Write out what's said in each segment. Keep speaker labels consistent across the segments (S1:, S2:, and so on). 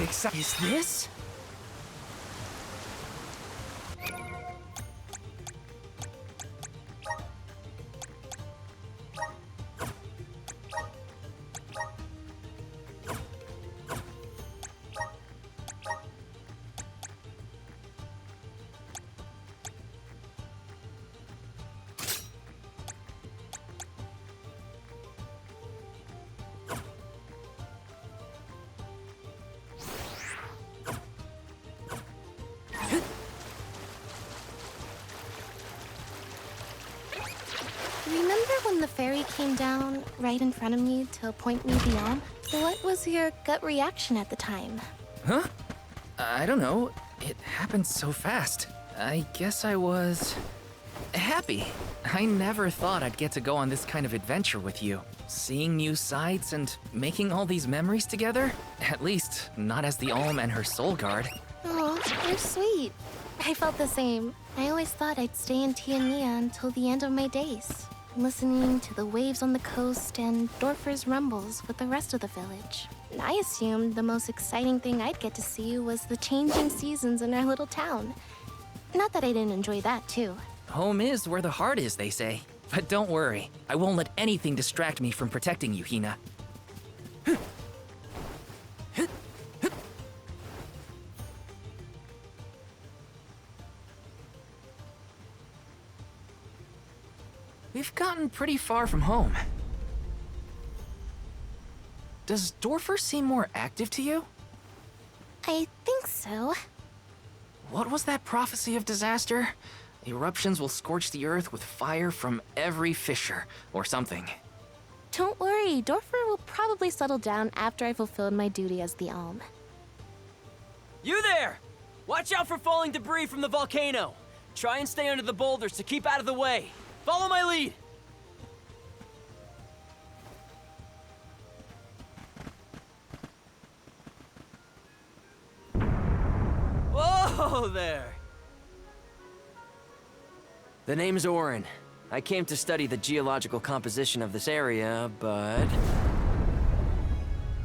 S1: exciting. Is this?
S2: Remember when the fairy came down right in front of me to point me the Alm? What was your gut reaction at the time?
S1: Huh? I don't know. It happened so fast. I guess I was happy. I never thought I'd get to go on this kind of adventure with you. Seeing new sights and making all these memories together? At least, not as the Alm and her soul guard.
S2: Oh, you're sweet. I felt the same. I always thought I'd stay in Tiania until the end of my days, listening to the waves on the coast and Dorfer's rumbles with the rest of the village. I assumed the most exciting thing I'd get to see was the changing seasons in our little town. Not that I didn't enjoy that, too.
S1: Home is where the heart is, they say. But don't worry, I won't let anything distract me from protecting you, Hina. We've gotten pretty far from home. Does Dorfer seem more active to you?
S2: I think so.
S1: What was that prophecy of disaster? Eruptions will scorch the earth with fire from every fissure, or something.
S2: Don't worry, Dorfer will probably settle down after I fulfilled my duty as the Alm.
S3: You there! Watch out for falling debris from the volcano. Try and stay under the boulders to keep out of the way. Follow my lead! Whoa there! The name's Orin. I came to study the geological composition of this area, but...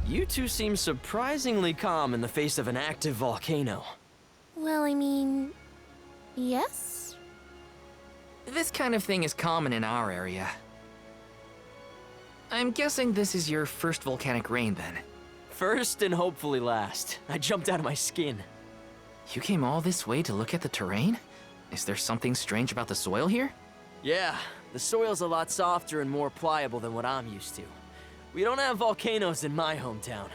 S3: You two seem surprisingly calm in the face of an active volcano.
S2: Well, I mean... yes?
S1: This kind of thing is common in our area. I'm guessing this is your first volcanic rain, then.
S3: First and hopefully last. I jumped out of my skin.
S1: You came all this way to look at the terrain? Is there something strange about the soil here?
S3: Yeah, the soil's a lot softer and more pliable than what I'm used to. We don't have volcanoes in my hometown.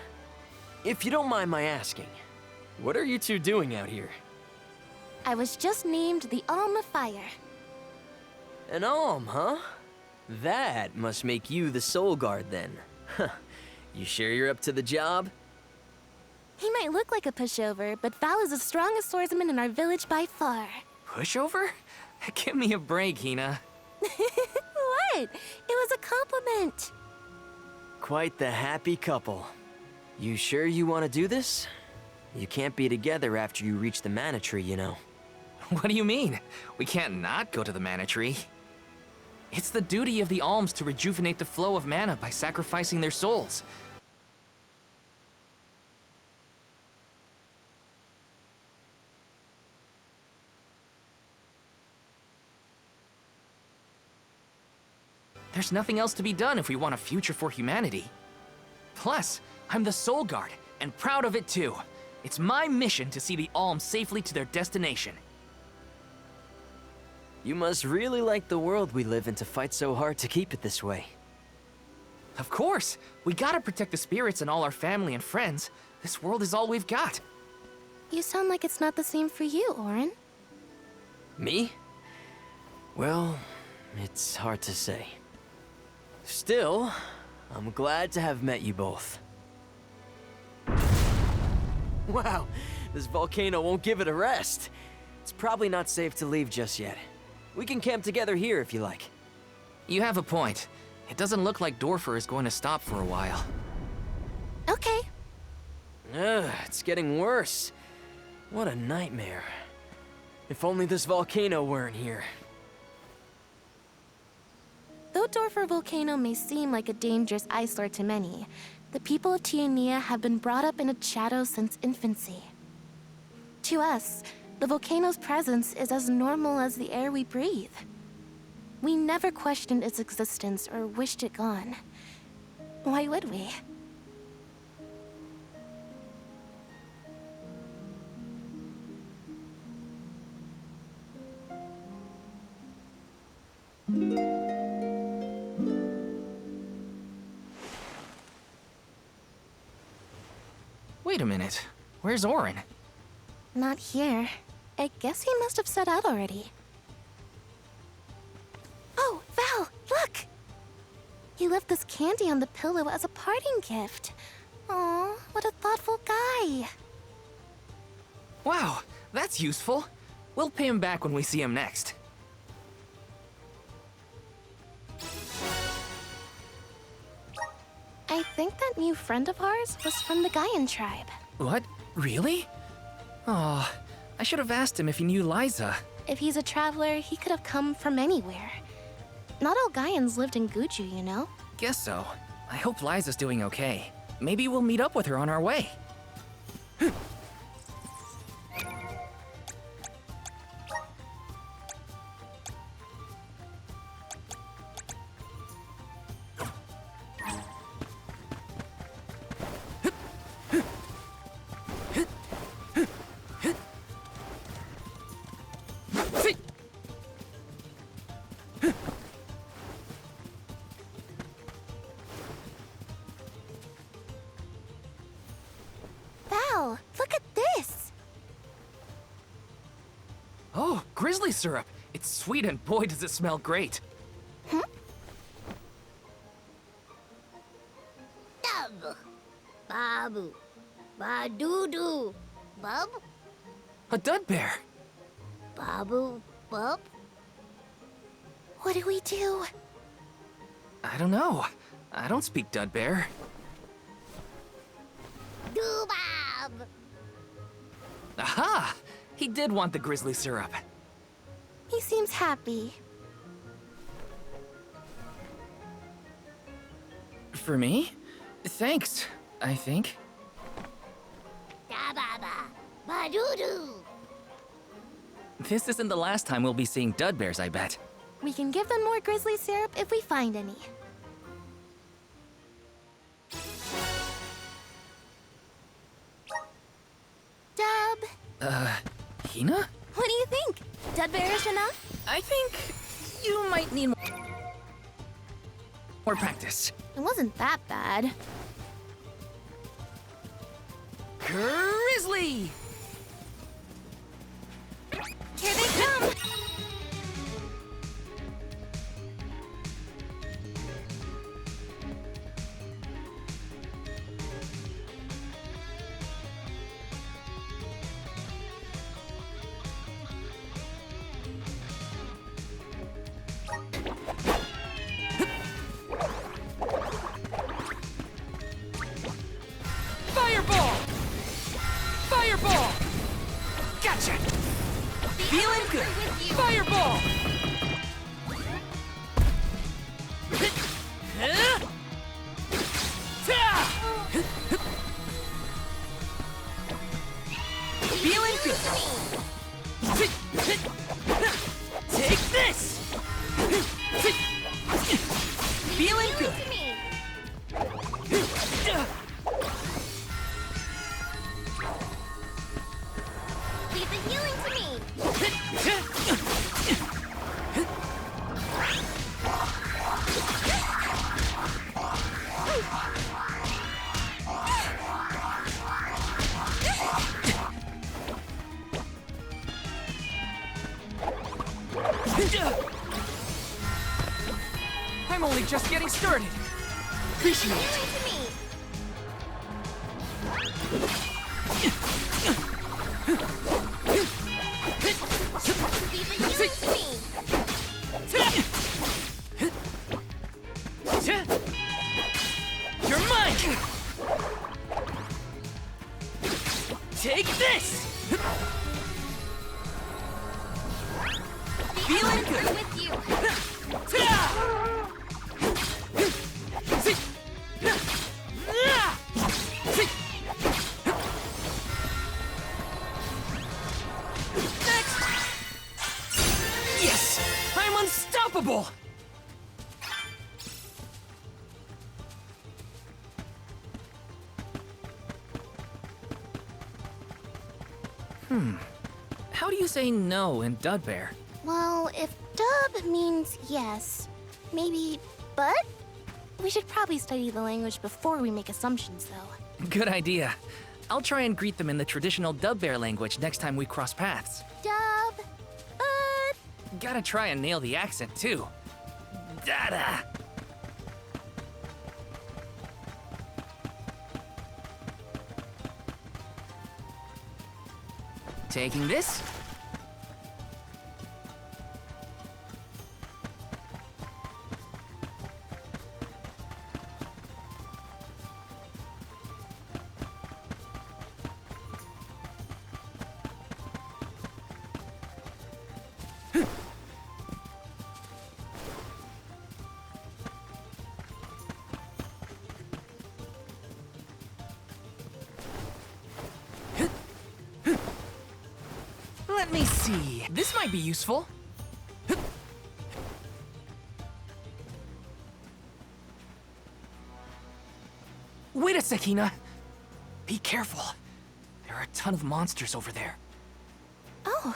S3: If you don't mind my asking, what are you two doing out here?
S2: I was just named the Alm of Fire.
S3: An alm, huh? That must make you the soul guard then. Huh. You sure you're up to the job?
S2: He might look like a pushover, but Val is the strongest swordsman in our village by far.
S1: Pushover? Give me a break, Hina.
S2: What? It was a compliment.
S3: Quite the happy couple. You sure you want to do this? You can't be together after you reach the mana tree, you know.
S1: What do you mean? We can't not go to the mana tree. It's the duty of the alms to rejuvenate the flow of mana by sacrificing their souls. There's nothing else to be done if we want a future for humanity. Plus, I'm the Soul Guard, and proud of it too. It's my mission to see the alms safely to their destination.
S3: You must really like the world we live in to fight so hard to keep it this way.
S1: Of course! We gotta protect the spirits and all our family and friends. This world is all we've got.
S2: You sound like it's not the same for you, Orin.
S3: Me? Well, it's hard to say. Still, I'm glad to have met you both. Wow, this volcano won't give it a rest. It's probably not safe to leave just yet. We can camp together here if you like.
S1: You have a point. It doesn't look like Dorfer is going to stop for a while.
S2: Okay.
S3: Ugh, it's getting worse. What a nightmare. If only this volcano weren't here.
S2: Though Dorfer Volcano may seem like a dangerous eyesore to many, The people of Tiania have been brought up in its shadow since infancy. To us, the volcano's presence is as normal as the air we breathe. We never questioned its existence or wished it gone. Why would we?
S1: Wait a minute. Where's Orin?
S2: Not here. I guess he must have set out already. Oh, Val, look! He left this candy on the pillow as a parting gift. Aw, what a thoughtful guy.
S1: Wow, that's useful. We'll pay him back when we see him next.
S2: I think that new friend of ours was from the Gaian tribe.
S1: What? Really? Oh, I should have asked him if he knew Liza.
S2: If he's a traveler, he could have come from anywhere. Not all Gaians lived in Guju, you know?
S1: Guess so. I hope Liza's doing okay. Maybe we'll meet up with her on our way.
S2: Val, look at this!
S1: Oh, grizzly syrup. It's sweet and boy does it smell great.
S4: Dub, Babu, Badudu, Bub,
S1: A dud bear.
S4: Babu, Bub.
S2: What do we do?
S1: I don't know. I don't speak dud bear.
S4: Dubab.
S1: Aha! He did want the grizzly syrup.
S2: He seems happy.
S1: For me? Thanks, I think.
S4: Dababa, Badudu.
S1: This isn't the last time we'll be seeing dud bears, I bet.
S2: We can give them more grizzly syrup if we find any. Dub,
S1: Hina?
S2: what do you think? Dud bearish enough?
S1: I think you might need more practice.
S2: It wasn't that bad.
S1: Grizzly!
S2: Here they come!
S1: Fireball! Fireball! Gotcha! Feeling good! Fireball! Feeling good! Take this! Feeling good!
S4: Leave the healing to me.
S1: I'm only just getting started. Appreciate it.
S4: Healing to me. Leave the healing to me.
S1: You're mine! Take this! Feeling
S4: Through
S1: good!
S4: with you.
S1: Ah! unstoppable! How do you say no in Dudbear?
S2: Well, if dub means yes, maybe but? We should probably study the language before we make assumptions, though.
S1: Good idea. I'll try and greet them in the traditional Dubbear language next time we cross paths.
S2: Dub, but...
S1: Gotta try and nail the accent, too. Dada! Taking this. Let me see. This might be useful. Wait a sec, Hina. Be careful. There are a ton of monsters over there.
S2: Oh,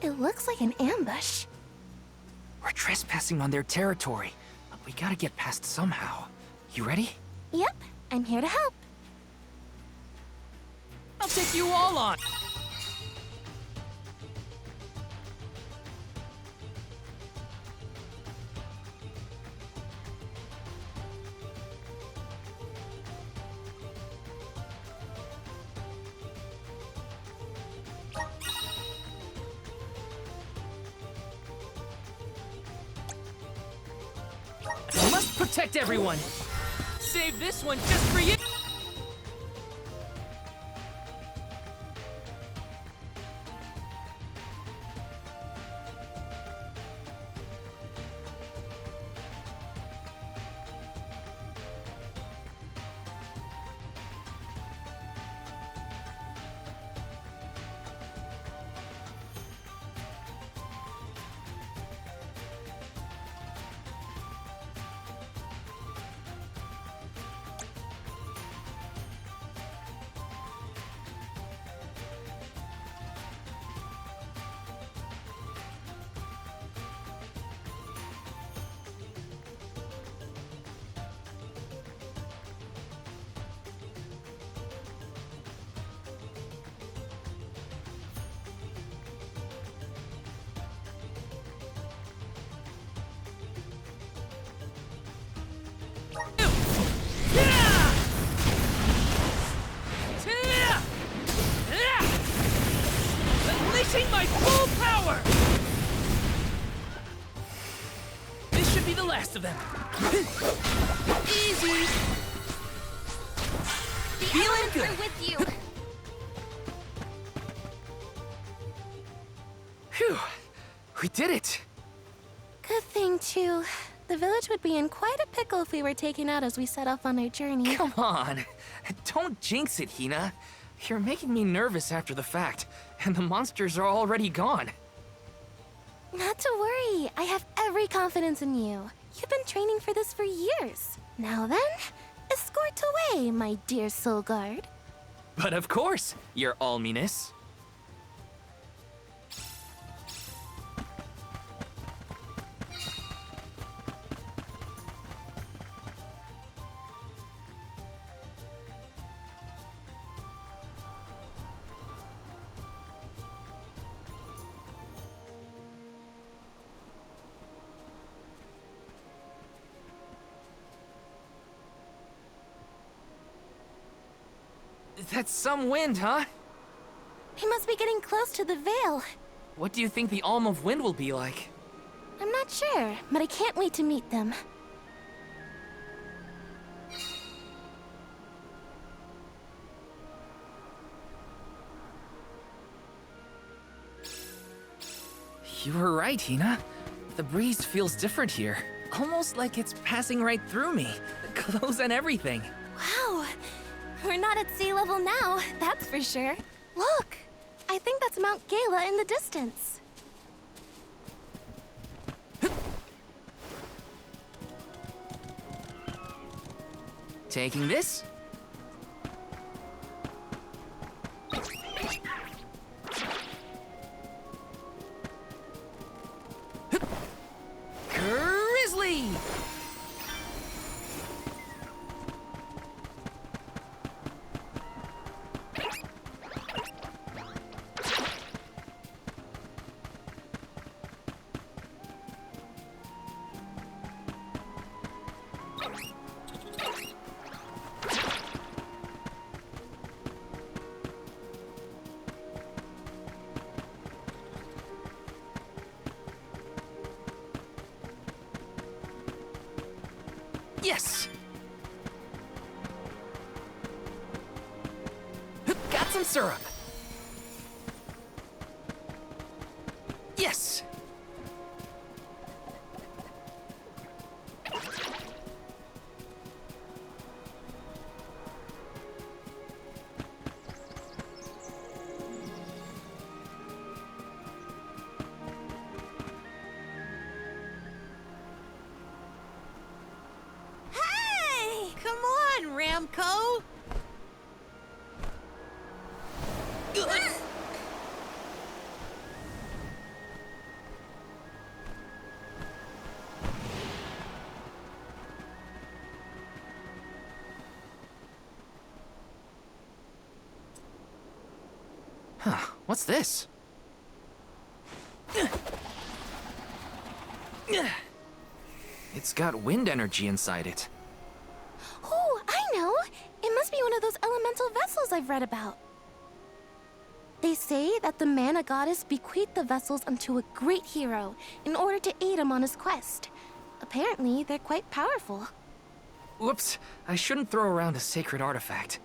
S2: it looks like an ambush.
S1: We're trespassing on their territory, but we gotta get past somehow. You ready?
S2: Yep, I'm here to help.
S1: I'll take you all on. I must protect everyone. Save this one just for you. Unleashing my full power! This should be the last of them. Easy!
S4: The
S1: Feeling
S4: elements
S1: good.
S4: are with you.
S1: Phew! We did it!
S2: Good thing, too. The village would be in quite a pickle if we were taken out as we set off on our journey.
S1: Come on! Don't jinx it, Hina. You're making me nervous after the fact, and the monsters are already gone.
S2: Not to worry. I have every confidence in you. You've been training for this for years. Now then, escort away, my dear soul guard.
S1: But of course, your alminess. That's some wind, huh?
S2: We must be getting close to the Veil.
S1: What do you think the Alm of Wind will be like?
S2: I'm not sure, but I can't wait to meet them.
S1: You were right, Hina. The breeze feels different here. Almost like it's passing right through me. Clothes and everything.
S2: Wow, we're not at sea level now, that's for sure. Look, I think that's Mount Gala in the distance.
S1: Taking this. Grizzly! Yes! Got some syrup. Yes!
S5: Hey! Come on, Ramco!
S1: Huh, what's this? It's got wind energy inside it.
S2: Oh, I know! It must be one of those elemental vessels I've read about. They say that the mana goddess bequeathed the vessels unto a great hero in order to aid him on his quest. Apparently, they're quite powerful.
S1: Whoops, I shouldn't throw around a sacred artifact.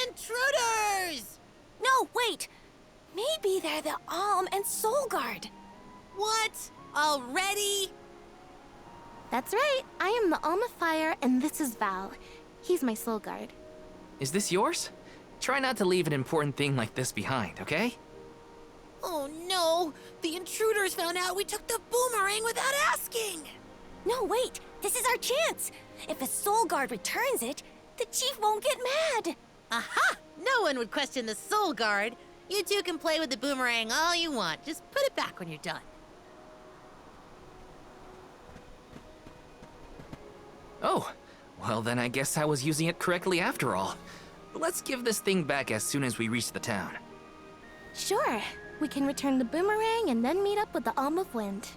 S5: Intruders!
S2: No, wait! Maybe they're the Alm and Soul Guard.
S5: What? Already?
S2: That's right. I am the Alm of Fire, and this is Val. He's my Soul Guard.
S1: Is this yours? Try not to leave an important thing like this behind, okay?
S5: Oh no! The intruders found out we took the boomerang without asking!
S2: No, wait! This is our chance! If a Soul Guard returns it, the Chief won't get mad!
S5: Aha! No one would question the Soul Guard. You two can play with the boomerang all you want. Just put it back when you're done.
S1: Oh, well then I guess I was using it correctly after all. Let's give this thing back as soon as we reach the town.
S2: Sure. We can return the boomerang and then meet up with the Alm of Wind.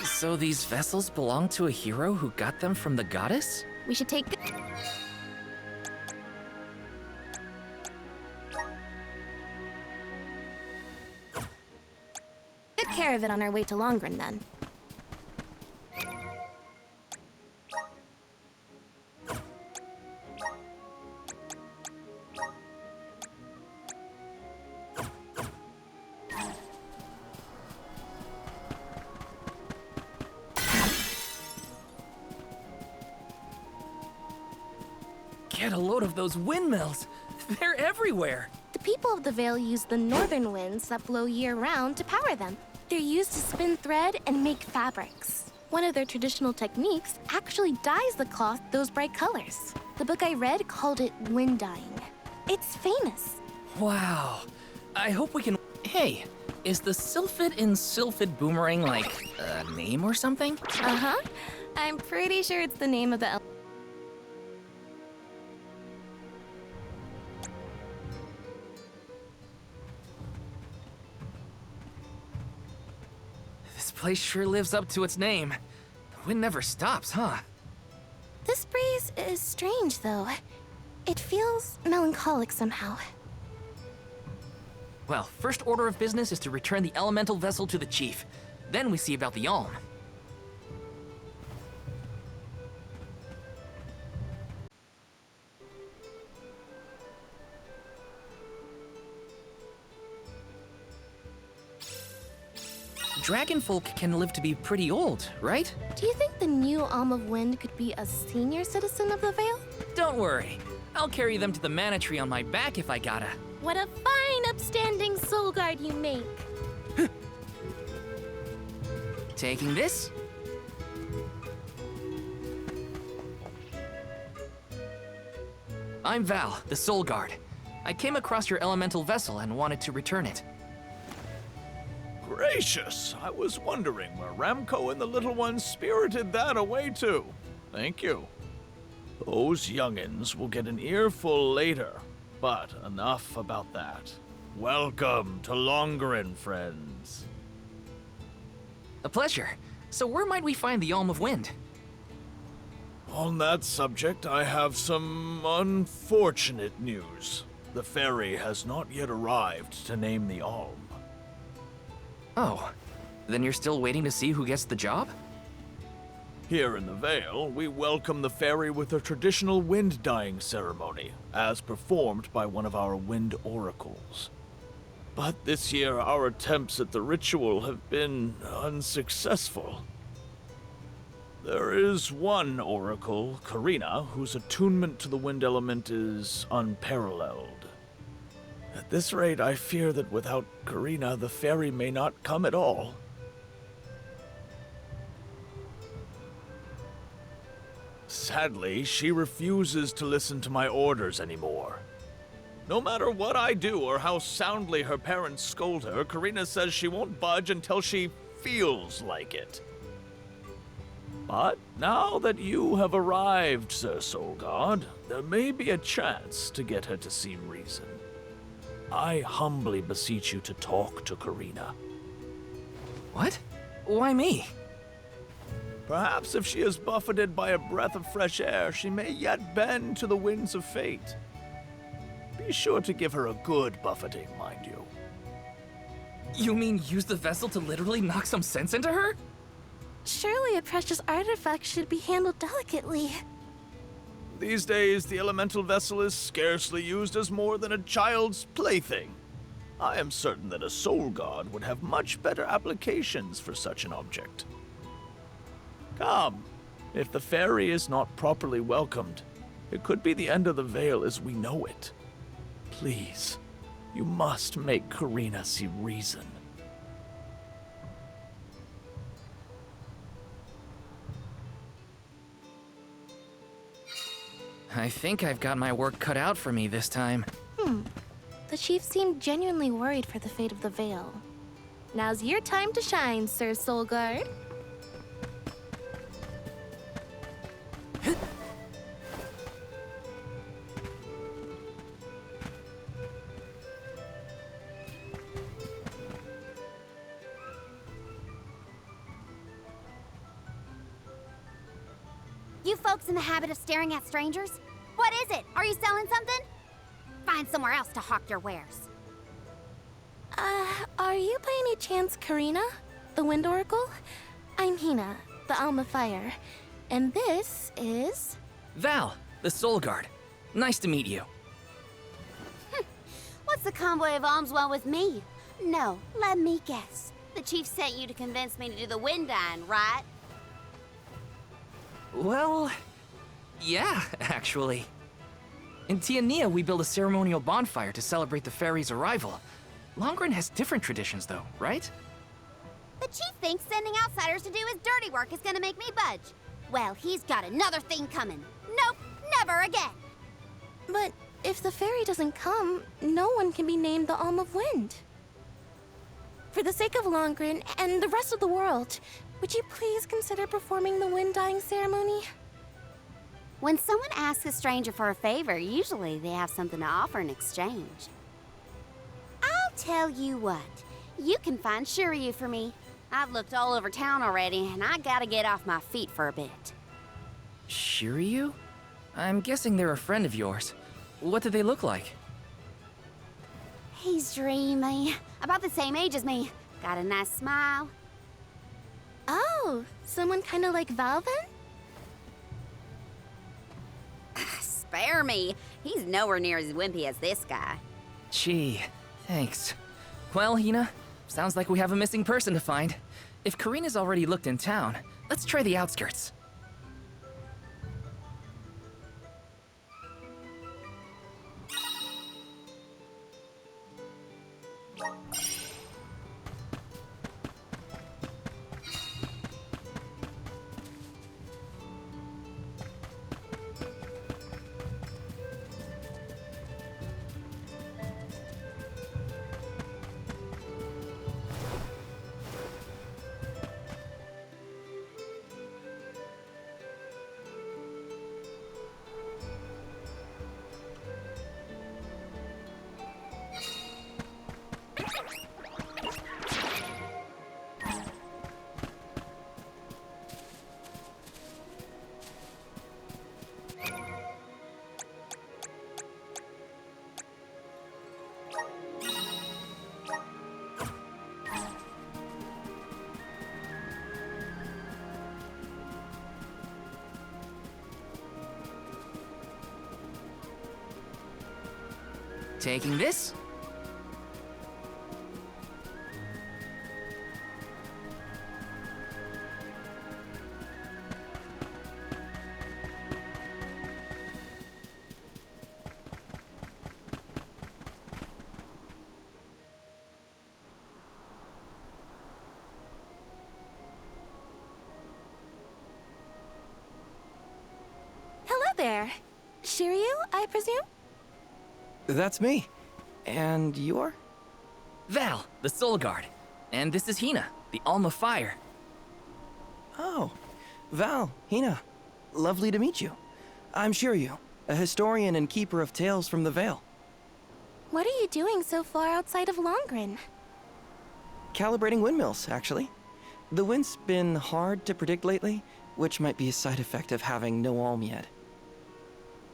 S1: So these vessels belong to a hero who got them from the goddess?
S2: We should take good care of it on our way to Longren, then.
S1: Get a load of those windmills. They're everywhere.
S2: The people of the Vale use the northern winds that blow year-round to power them. They're used to spin thread and make fabrics. One of their traditional techniques actually dyes the cloth those bright colors. The book I read called it wind dyeing. It's famous.
S1: Wow. I hope we can... Hey, is the Sylphid in Sylphid Boomerang like a name or something?
S2: Uh-huh. I'm pretty sure it's the name of the...
S1: This place sure lives up to its name. The wind never stops, huh?
S2: This breeze is strange, though. It feels melancholic somehow.
S1: Well, first order of business is to return the elemental vessel to the chief. Then we see about the Alm. Dragonfolk can live to be pretty old, right?
S2: Do you think the new Alm of Wind could be a senior citizen of the Vale?
S1: Don't worry. I'll carry them to the mana tree on my back if I gotta.
S2: What a fine, upstanding soul guard you make!
S1: Taking this. I'm Val, the Soul Guard. I came across your elemental vessel and wanted to return it.
S6: Gracious! I was wondering where Ramco and the little ones spirited that away to. Thank you. Those youngins will get an earful later, but enough about that. Welcome to Longren, friends.
S1: A pleasure. So where might we find the Alm of Wind?
S6: On that subject, I have some unfortunate news. The fairy has not yet arrived to name the Alm.
S1: Oh, then you're still waiting to see who gets the job?
S6: Here in the Vale, we welcome the fairy with a traditional wind-dyeing ceremony, as performed by one of our wind oracles. But this year, our attempts at the ritual have been unsuccessful. There is one oracle, Karina, whose attunement to the wind element is unparalleled. At this rate, I fear that without Karina, the fairy may not come at all. Sadly, she refuses to listen to my orders anymore. No matter what I do or how soundly her parents scold her, Karina says she won't budge until she feels like it. But now that you have arrived, Sir Soul God, there may be a chance to get her to see reason. I humbly beseech you to talk to Karina.
S1: What? Why me?
S6: Perhaps if she is buffeted by a breath of fresh air, she may yet bend to the winds of fate. Be sure to give her a good buffeting, mind you.
S1: You mean use the vessel to literally knock some sense into her?
S2: Surely a precious artifact should be handled delicately.
S6: These days, the elemental vessel is scarcely used as more than a child's plaything. I am certain that a soul god would have much better applications for such an object. Come, if the fairy is not properly welcomed, it could be the end of the Vale as we know it. Please, you must make Karina see reason.
S1: I think I've got my work cut out for me this time.
S2: The chief seemed genuinely worried for the fate of the Vale. Now's your time to shine, Sir Soul Guard.
S4: You folks in the habit of staring at strangers? What is it? Are you selling something? Find somewhere else to hawk your wares.
S2: Are you by any chance Karina, the Wind Oracle? I'm Hina, the Alm of Fire. And this is...
S1: Val, the Soul Guard. Nice to meet you.
S4: What's the convoy of alms want with me? No, let me guess. The chief sent you to convince me to do the wind dyeing, right?
S1: Well, yeah, actually. In Tiania, we build a ceremonial bonfire to celebrate the fairy's arrival. Longren has different traditions, though, right?
S4: The chief thinks sending outsiders to do his dirty work is gonna make me budge. Well, he's got another thing coming. Nope, never again.
S2: But if the fairy doesn't come, no one can be named the Alm of Wind. For the sake of Longren and the rest of the world, would you please consider performing the wind dyeing ceremony?
S4: When someone asks a stranger for a favor, usually they have something to offer in exchange. I'll tell you what, you can find Shiryu for me. I've looked all over town already, and I gotta get off my feet for a bit.
S1: Shiryu? I'm guessing they're a friend of yours. What do they look like?
S4: He's dreamy, about the same age as me. Got a nice smile.
S2: Oh, someone kind of like Val then?
S4: Spare me. He's nowhere near as wimpy as this guy.
S1: Gee, thanks. Well, Hina, sounds like we have a missing person to find. If Karina's already looked in town, let's try the outskirts. Taking this?
S2: Hello there. Shiryu, I presume?
S7: That's me. And you're?
S1: Val, the Soul Guard. And this is Hina, the Alm of Fire.
S7: Oh, Val, Hina. Lovely to meet you. I'm Shiryu, a historian and keeper of tales from the Vale.
S2: What are you doing so far outside of Longren?
S7: Calibrating windmills, actually. The wind's been hard to predict lately, which might be a side effect of having no alm yet.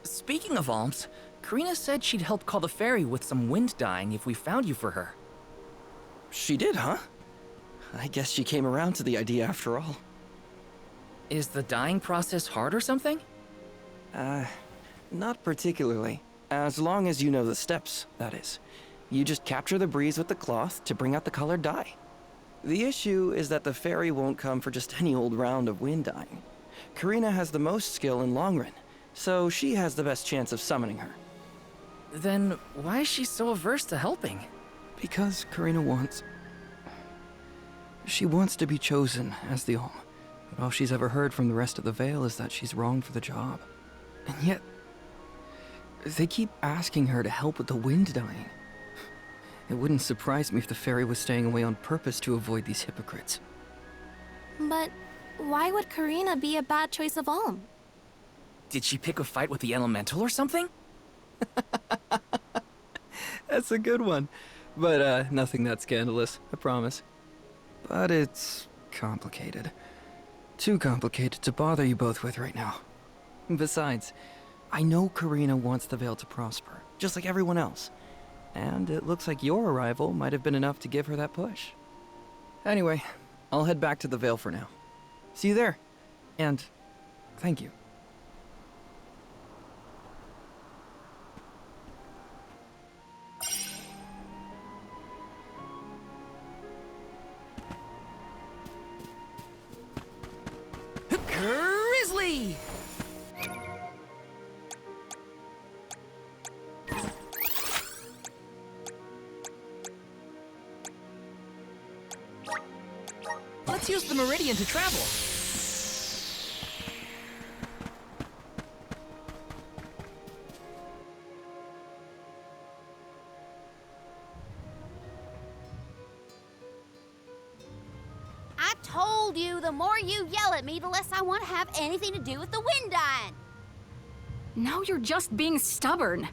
S1: Speaking of alms, Karina said she'd help call the fairy with some wind dyeing if we found you for her.
S7: She did, huh? I guess she came around to the idea after all.
S1: Is the dyeing process hard or something?
S7: Not particularly. As long as you know the steps, that is. You just capture the breeze with the cloth to bring out the colored dye. The issue is that the fairy won't come for just any old round of wind dyeing. Karina has the most skill in Longren, so she has the best chance of summoning her.
S1: Then why is she so averse to helping?
S7: Because Karina wants... She wants to be chosen as the Alm. But all she's ever heard from the rest of the Vale is that she's wrong for the job. And yet... they keep asking her to help with the wind dyeing. It wouldn't surprise me if the fairy was staying away on purpose to avoid these hypocrites.
S2: But why would Karina be a bad choice of Alm?
S1: Did she pick a fight with the elemental or something?
S7: That's a good one. But, nothing that scandalous, I promise. But it's complicated. Too complicated to bother you both with right now. Besides, I know Karina wants the Vale to prosper, just like everyone else. And it looks like your arrival might have been enough to give her that push. Anyway, I'll head back to the Vale for now. See you there. And thank you.
S1: Grizzly! Let's use the meridian to travel.
S4: I told you, the more you yell at me, the less I want to have anything to do with the wind dyeing.
S8: Now you're just being stubborn.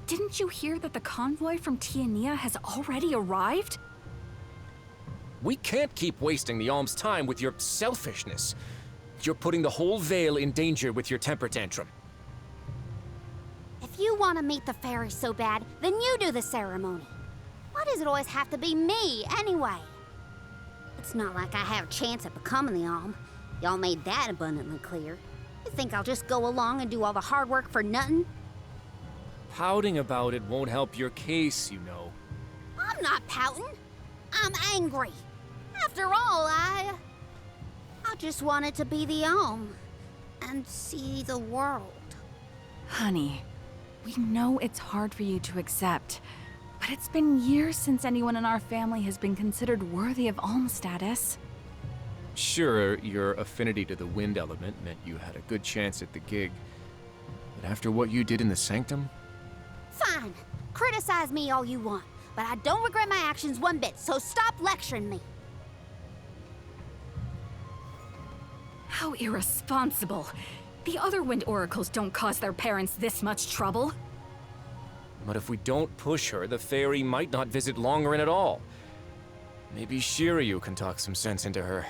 S8: Didn't you hear that the convoy from Tiania has already arrived?
S9: We can't keep wasting the Alm's time with your selfishness. You're putting the whole Vale in danger with your temper tantrum.
S4: If you want to meet the fairy so bad, then you do the ceremony. Why does it always have to be me, anyway? It's not like I have a chance at becoming the Alm. Y'all made that abundantly clear. You think I'll just go along and do all the hard work for nothing?
S9: Pouting about it won't help your case, you know.
S4: I'm not pouting. I'm angry. After all, I just wanted to be the Alm and see the world.
S8: Honey, we know it's hard for you to accept, but it's been years since anyone in our family has been considered worthy of Alm status.
S9: Sure, your affinity to the wind element meant you had a good chance at the gig. But after what you did in the Sanctum?
S4: Fine. Criticize me all you want, but I don't regret my actions one bit, so stop lecturing me.
S8: How irresponsible. The other wind oracles don't cause their parents this much trouble.
S9: But if we don't push her, the fairy might not visit Longren at all. Maybe Shiryu can talk some sense into her.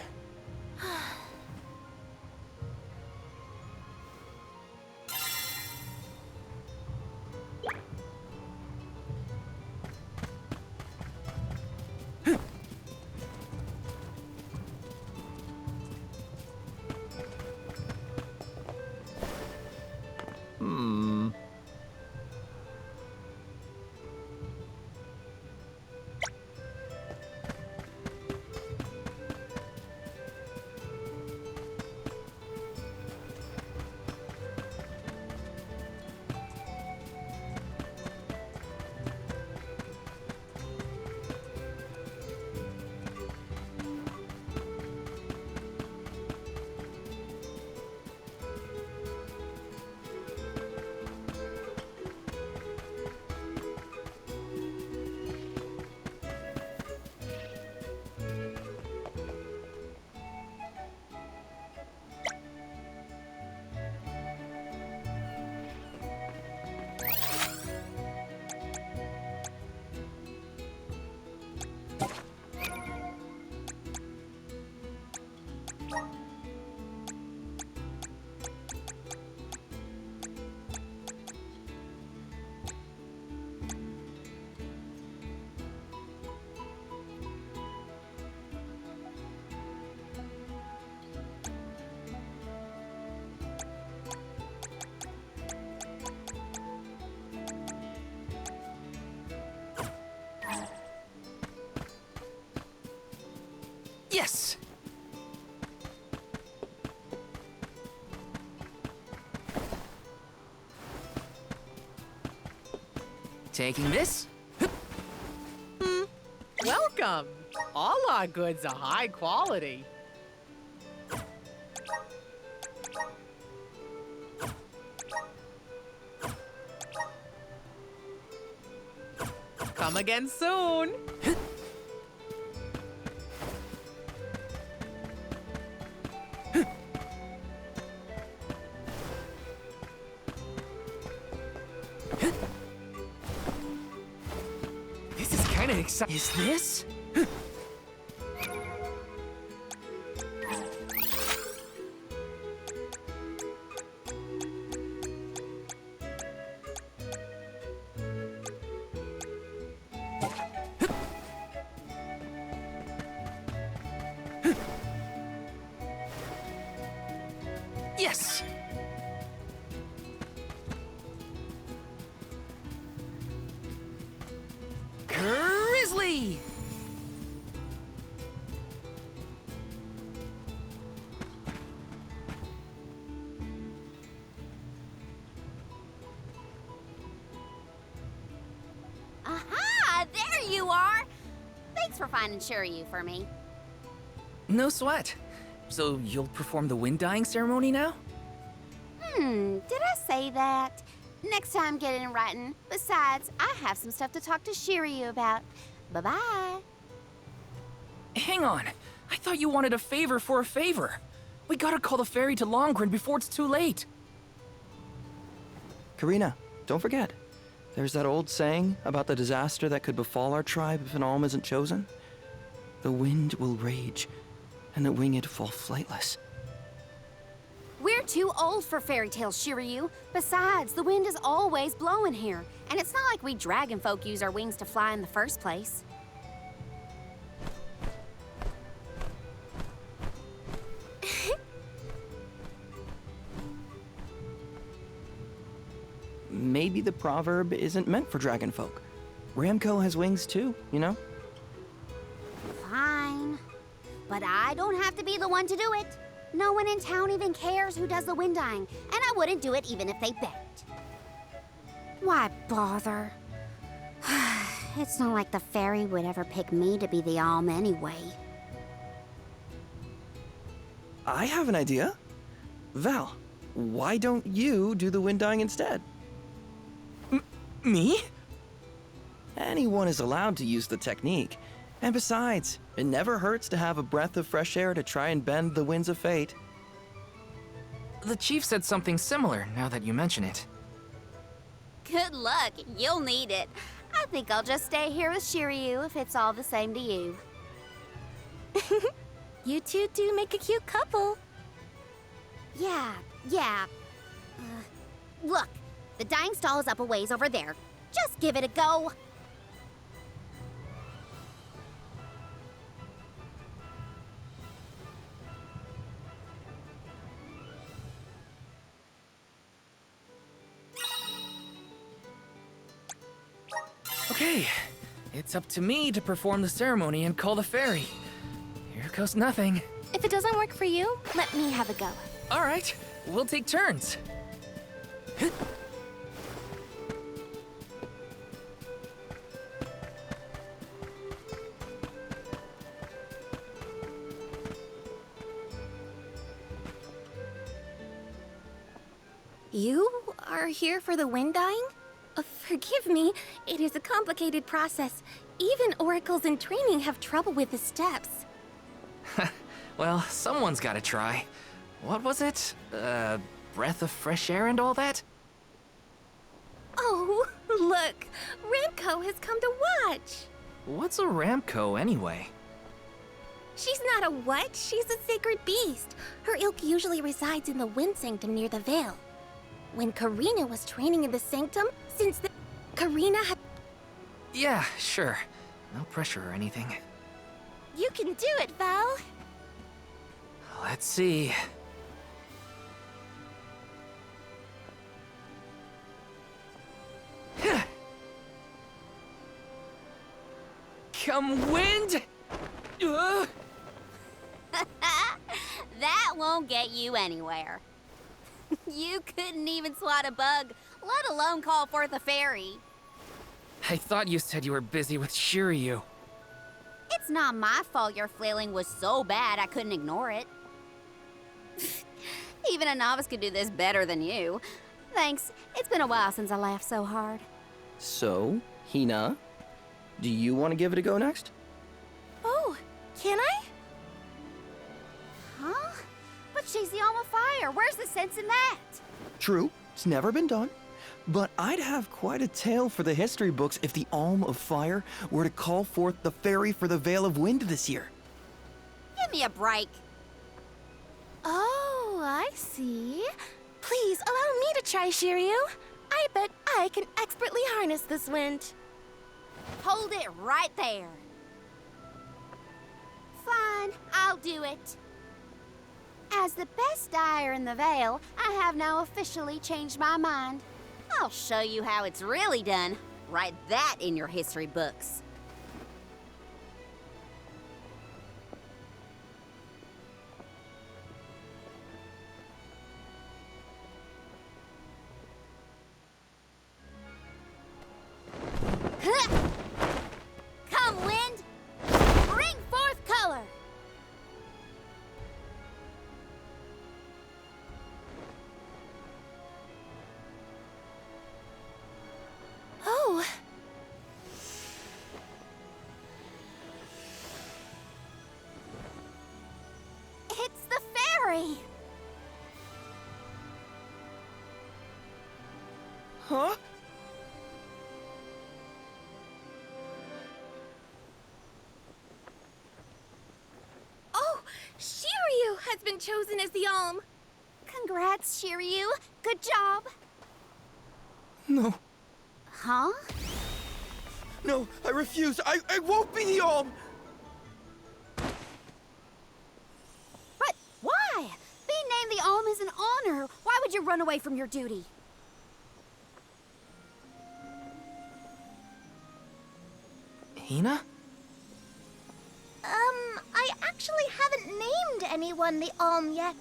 S1: Yes! Taking this?
S10: Welcome! All our goods are high quality. Come again soon!
S1: This is kind of exciting. Is this? Yes! Grizzly!
S4: Aha! There you are! Thanks for finding Shiryu for me.
S1: No sweat. So you'll perform the wind dyeing ceremony now?
S4: Did I say that? Next time, get it in writing. Besides, I have some stuff to talk to Shiryu about. Bye-bye.
S1: Hang on. I thought you wanted a favor for a favor. We gotta call the ferry to Longren before it's too late.
S7: Karina, don't forget. There's that old saying about the disaster that could befall our tribe if an alm isn't chosen. The wind will rage, and the winged fall flightless.
S4: We're too old for fairy tales, Shiryu. Besides, the wind is always blowing here. And it's not like we dragon folk use our wings to fly in the first place.
S7: Maybe the proverb isn't meant for dragon folk. Ramco has wings too, you know?
S4: Fine. But I don't have to be the one to do it. No one in town even cares who does the wind dyeing, and I wouldn't do it even if they begged. Why bother? It's not like the fairy would ever pick me to be the alm anyway.
S7: I have an idea. Val, why don't you do the wind dyeing instead?
S1: Me?
S7: Anyone is allowed to use the technique. And besides, it never hurts to have a breath of fresh air to try and bend the winds of fate.
S1: The chief said something similar, now that you mention it.
S4: Good luck. You'll need it. I think I'll just stay here with Shiryu if it's all the same to you.
S2: You two do make a cute couple.
S4: Yeah. Look, the dyeing stall is up a ways over there. Just give it a go.
S1: Okay, it's up to me to perform the ceremony and call the ferry. Here goes nothing.
S2: If it doesn't work for you, let me have a go.
S1: All right, we'll take turns.
S2: You are here for the wind dyeing? Forgive me, it is a complicated process. Even oracles in training have trouble with the steps.
S1: Well, someone's gotta try. What was it? Breath of fresh air and all that?
S2: Oh, look! Ramco has come to watch!
S1: What's a Ramco anyway?
S2: She's not a what? She's a sacred beast. Her ilk usually resides in the wind sanctum near the Veil. When Karina was training in the sanctum, Karina had...
S1: Yeah, sure. No pressure or anything.
S2: You can do it, Val!
S1: Let's see. Come wind!
S4: That won't get you anywhere. You couldn't even swat a bug, let alone call forth a fairy.
S1: I thought you said you were busy with Shiryu.
S4: It's not my fault your flailing was so bad I couldn't ignore it. Even a novice could do this better than you. Thanks. It's been a while since I laughed so hard.
S11: So, Hina, do you want to give it a go next?
S2: Oh, can I?
S4: Huh? But she's the Alm of Fire. Where's the sense in that?
S11: True, it's never been done. But I'd have quite a tale for the history books if the Alm of Fire were to call forth the fairy for the Veil of Wind this year.
S4: Give me a break.
S2: Oh, I see. Please allow me to try, Shiryu. I bet I can expertly harness this wind.
S4: Hold it right there. Fine, I'll do it. As the best dyer in the Vale, I have now officially changed my mind. I'll show you how it's really done. Write that in your history books. Come, wind! Bring forth color!
S2: Oh.
S4: It's the fairy!
S11: Huh?
S2: Oh, Shiryu has been chosen as the Alm.
S4: Congrats, Shiryu. Good job.
S11: No,
S4: Huh?
S11: no, I refuse. I won't be the Alm!
S4: But why? Being named the Alm is an honor. Why would you run away from your duty?
S1: Hina?
S2: I actually haven't named anyone the Alm yet.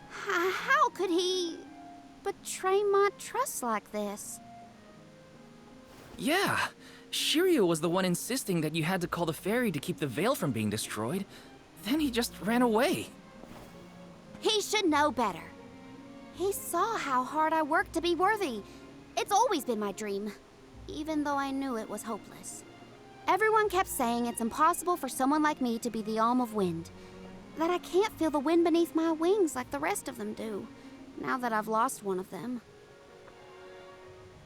S4: How could he betray my trust like this?
S1: Yeah. Shiryu was the one insisting that you had to call the fairy to keep the veil from being destroyed. Then he just ran away.
S4: He should know better. He saw how hard I worked to be worthy. It's always been my dream, even though I knew it was hopeless. Everyone kept saying it's impossible for someone like me to be the Alm of Wind, that I can't feel the wind beneath my wings like the rest of them do, now that I've lost one of them.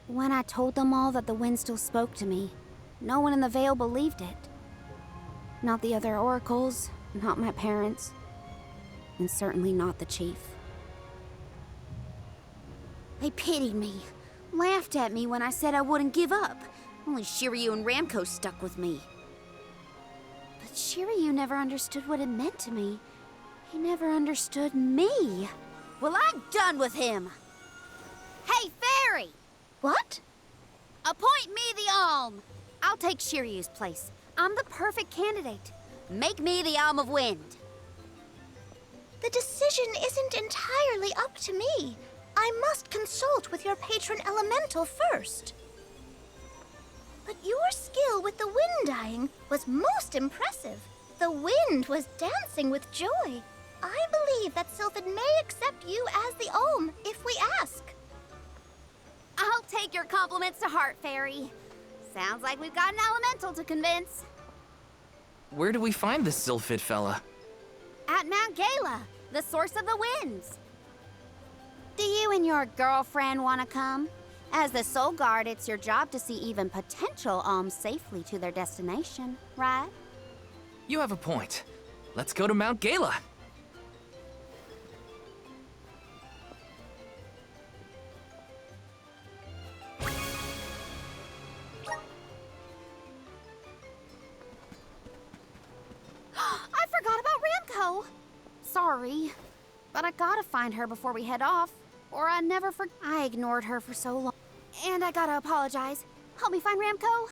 S4: When I told them all that the wind still spoke to me, no one in the Vale believed it. Not the other oracles, not my parents, and certainly not the chief. They pitied me, laughed at me when I said I wouldn't give up. Only Shiryu and Ramko stuck with me. But Shiryu never understood what it meant to me. He never understood me. Well, I'm done with him. Hey, fairy!
S2: What?
S4: Appoint me the Alm. I'll take Shiryu's place. I'm the perfect candidate. Make me the Alm of Wind.
S2: The decision isn't entirely up to me. I must consult with your patron elemental first. But your skill with the wind dyeing was most impressive. The wind was dancing with joy. I believe that Sylphid may accept you as the Alm if we ask.
S4: I'll take your compliments to heart, fairy. Sounds like we've got an elemental to convince.
S1: Where do we find this Sylphid fella?
S4: At Mount Gala, the source of the winds. Do you and your girlfriend want to come? As the Soul Guard, it's your job to see even potential alms safely to their destination, right?
S1: You have a point. Let's go to Mount Gala.
S4: I forgot about Ramko. Sorry, but I gotta find her before we head off, or I ignored her for so long. And I gotta apologize. Help me find Ramko.